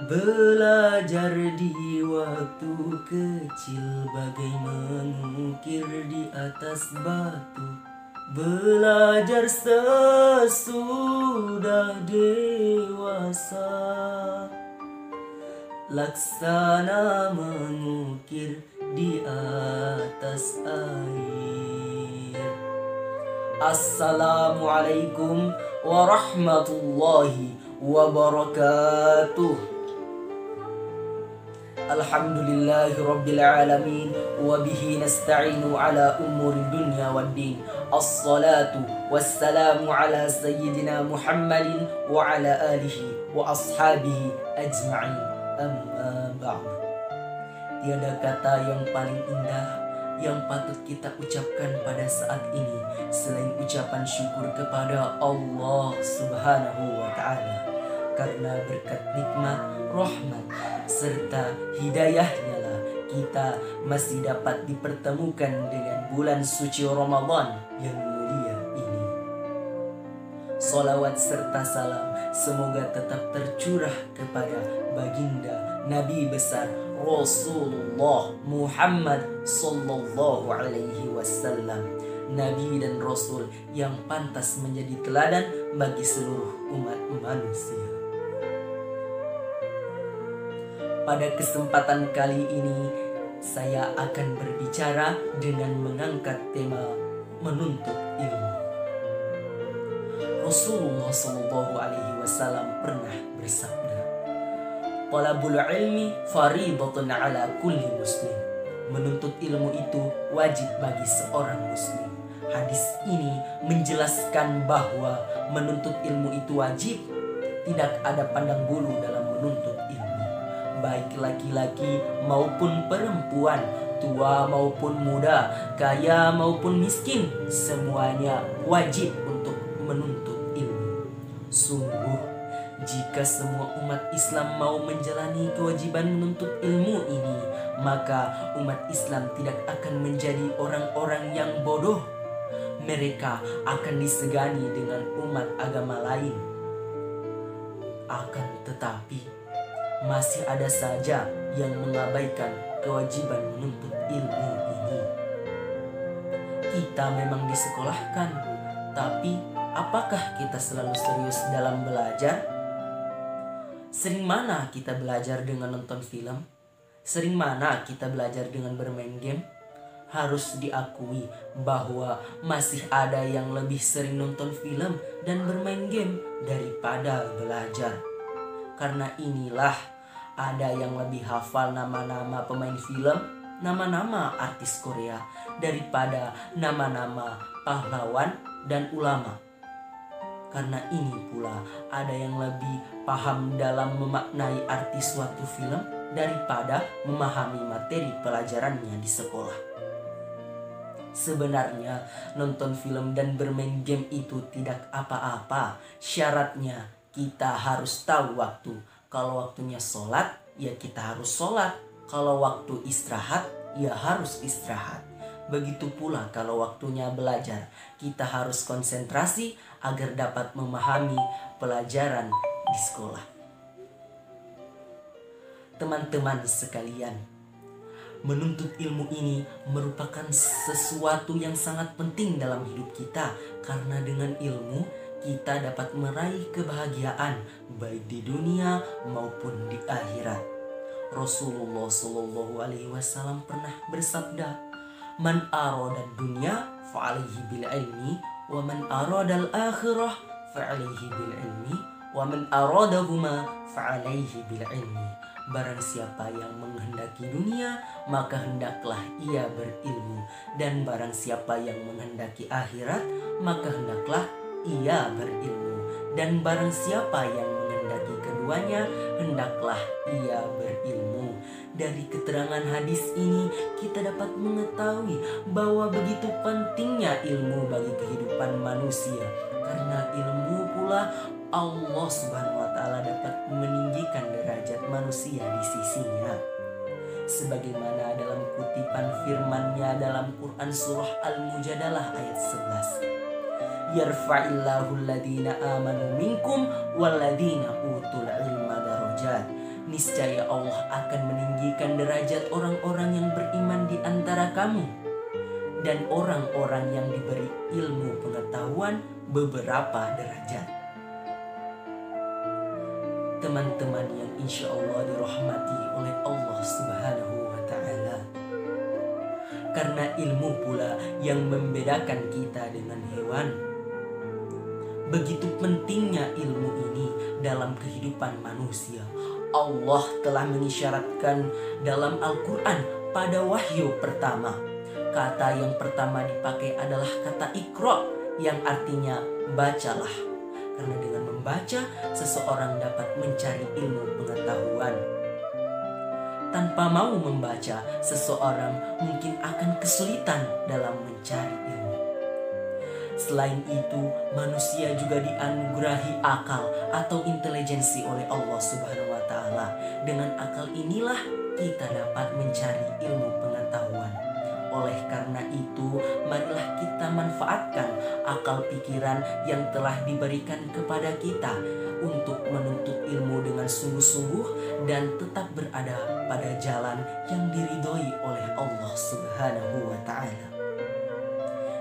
Belajar di waktu kecil bagai mengukir di atas batu. Belajar sesudah dewasa, laksana mengukir di atas air. Assalamualaikum warahmatullahi wabarakatuh. Alhamdulillahi rabbil alamin, wa bihi nasta'inu ala umuri dunya waddin. Assalatu wassalamu ala sayyidina Muhammadin wa ala alihi wa ashabihi ajma'in. Amma ba'd. Tiada kata yang paling indah yang patut kita ucapkan pada saat ini selain ucapan syukur kepada Allah Subhanahu wa ta'ala. Karena berkat nikmat, rahmat, serta hidayahnya lah kita masih dapat dipertemukan dengan bulan suci Ramadan yang mulia ini. Salawat serta salam semoga tetap tercurah kepada baginda Nabi besar Rasulullah Muhammad sallallahu alaihi wasallam, Nabi dan Rasul yang pantas menjadi teladan bagi seluruh umat manusia. Pada kesempatan kali ini saya akan berbicara dengan mengangkat tema menuntut ilmu. Rasulullah sallallahu alaihi wasallam pernah bersabda, "Talabul ilmi fariidatun ala kulli muslim." Menuntut ilmu itu wajib bagi seorang muslim. Hadis ini menjelaskan bahwa menuntut ilmu itu wajib. Tidak ada pandang bulu dalam menuntut ilmu. Baik laki-laki maupun perempuan, tua maupun muda, kaya maupun miskin, semuanya wajib untuk menuntut ilmu. Sungguh, jika semua umat Islam mau menjalani kewajiban menuntut ilmu ini, maka umat Islam tidak akan menjadi orang-orang yang bodoh. Mereka akan disegani dengan umat agama lain. Akan tetapi, masih ada saja yang mengabaikan kewajiban menuntut ilmu ini. Kita memang disekolahkan, tapi apakah kita selalu serius dalam belajar? Sering mana kita belajar dengan nonton film? Sering mana kita belajar dengan bermain game? Harus diakui bahwa masih ada yang lebih sering nonton film dan bermain game daripada belajar. Karena inilah ada yang lebih hafal nama-nama pemain film, nama-nama artis Korea daripada nama-nama pahlawan dan ulama. Karena ini pula ada yang lebih paham dalam memaknai arti suatu film daripada memahami materi pelajarannya di sekolah. Sebenarnya nonton film dan bermain game itu tidak apa-apa. Syaratnya kita harus tahu waktu. Kalau waktunya sholat, ya kita harus sholat. Kalau waktu istirahat, ya harus istirahat. Begitu pula kalau waktunya belajar, kita harus konsentrasi agar dapat memahami pelajaran di sekolah. Teman-teman sekalian, menuntut ilmu ini merupakan sesuatu yang sangat penting dalam hidup kita, karena dengan ilmu kita dapat meraih kebahagiaan baik di dunia maupun di akhirat. Rasulullah sallallahu alaihi wasallam pernah bersabda, "Man arada dunya fa'alaihi bil ilmi, wa man arada al akhirah fa'alaihi bil ilmi, wa man aradahuma fa'alaihi bil ilmi." Barang siapa yang menghendaki dunia, maka hendaklah ia berilmu, dan barang siapa yang menghendaki akhirat, maka hendaklah ia berilmu, dan barang siapa yang menghendaki keduanya, hendaklah ia berilmu. Dari keterangan hadis ini kita dapat mengetahui bahwa begitu pentingnya ilmu bagi kehidupan manusia, karena ilmu pula Allah Subhanahu wa ta'ala dapat meninggikan derajat manusia di sisinya. Sebagaimana dalam kutipan firman-Nya dalam Quran surah Al-Mujadalah ayat 11. Yarfa'illahu alladhina amanu minkum walladhina utul ilma darajat. niscaya Allah akan meninggikan derajat orang-orang yang beriman di antara kamu dan orang-orang yang diberi ilmu pengetahuan beberapa derajat. Teman-teman yang insya Allah dirahmati oleh Allah Subhanahu wa Ta'ala, karena ilmu pula yang membedakan kita dengan hewan. Begitu pentingnya ilmu ini dalam kehidupan manusia. Allah telah mengisyaratkan dalam Al-Quran pada wahyu pertama. Kata yang pertama dipakai adalah kata Iqra, yang artinya bacalah. Karena dengan membaca, seseorang dapat mencari ilmu pengetahuan. Tanpa mau membaca, seseorang mungkin akan kesulitan dalam mencari ilmu. Selain itu, manusia juga dianugerahi akal atau intelijensi oleh Allah Subhanahu wa Ta'ala. Dengan akal inilah kita dapat mencari ilmu pengetahuan. Oleh karena itu, marilah kita manfaatkan akal pikiran yang telah diberikan kepada kita untuk menuntut ilmu dengan sungguh-sungguh dan tetap berada pada jalan yang diridhoi oleh Allah Subhanahu wa Ta'ala.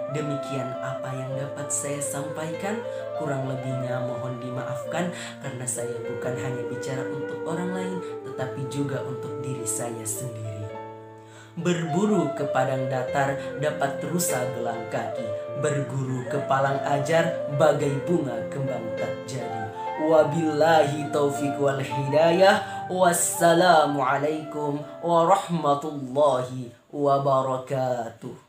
Demikian apa yang dapat saya sampaikan, kurang lebihnya mohon dimaafkan karena saya bukan hanya bicara untuk orang lain tetapi juga untuk diri saya sendiri. Berburu ke padang datar dapat rusa gelang kaki, berguru ke palang ajar bagai bunga kembang tak jadi. Wabillahi taufiq wal hidayah. Wassalamualaikum warahmatullahi wabarakatuh.